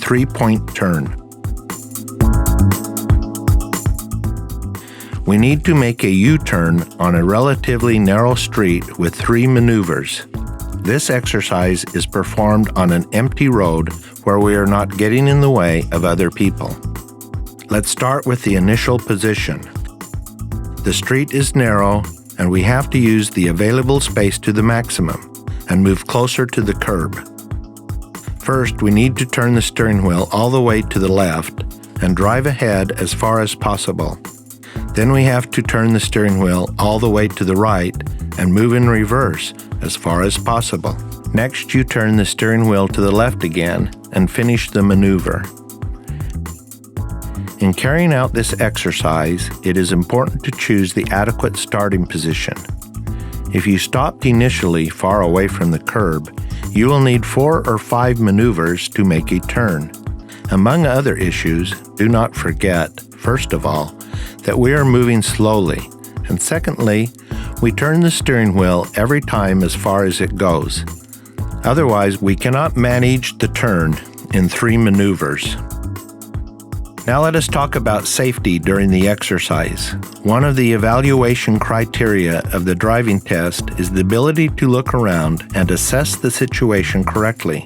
three-point turn. We need to make a U-turn on a relatively narrow street with 3 maneuvers. This exercise is performed on an empty road where we are not getting in the way of other people. Let's start with the initial position. The street is narrow, and we have to use the available space to the maximum and move closer to the curb. First, we need to turn the steering wheel all the way to the left and drive ahead as far as possible. Then we have to turn the steering wheel all the way to the right and move in reverse as far as possible. Next, you turn the steering wheel to the left again and finish the maneuver. In carrying out this exercise, it is important to choose the adequate starting position. If you stopped initially far away from the curb, you will need 4 or 5 maneuvers to make a turn. Among other issues, do not forget, first of all, that we are moving slowly, and secondly, we turn the steering wheel every time as far as it goes. Otherwise, we cannot manage the turn in 3 maneuvers. Now let us talk about safety during the exercise. One of the evaluation criteria of the driving test is the ability to look around and assess the situation correctly.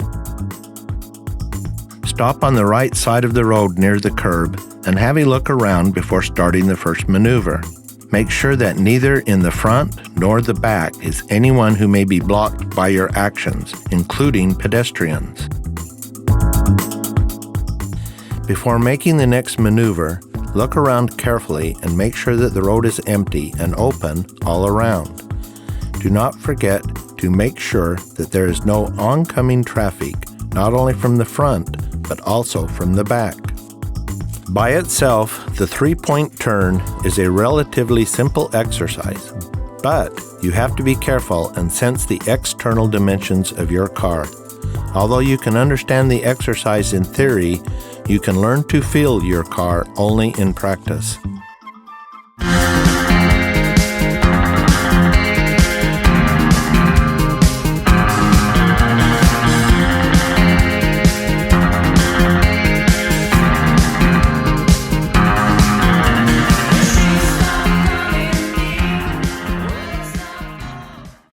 Stop on the right side of the road near the curb and have a look around before starting the first maneuver. Make sure that neither in the front nor the back is anyone who may be blocked by your actions, including pedestrians. Before making the next maneuver, look around carefully and make sure that the road is empty and open all around. Do not forget to make sure that there is no oncoming traffic, not only from the front, but also from the back. By itself, the three-point turn is a relatively simple exercise, but you have to be careful and sense the external dimensions of your car. Although you can understand the exercise in theory, you can learn to feel your car only in practice.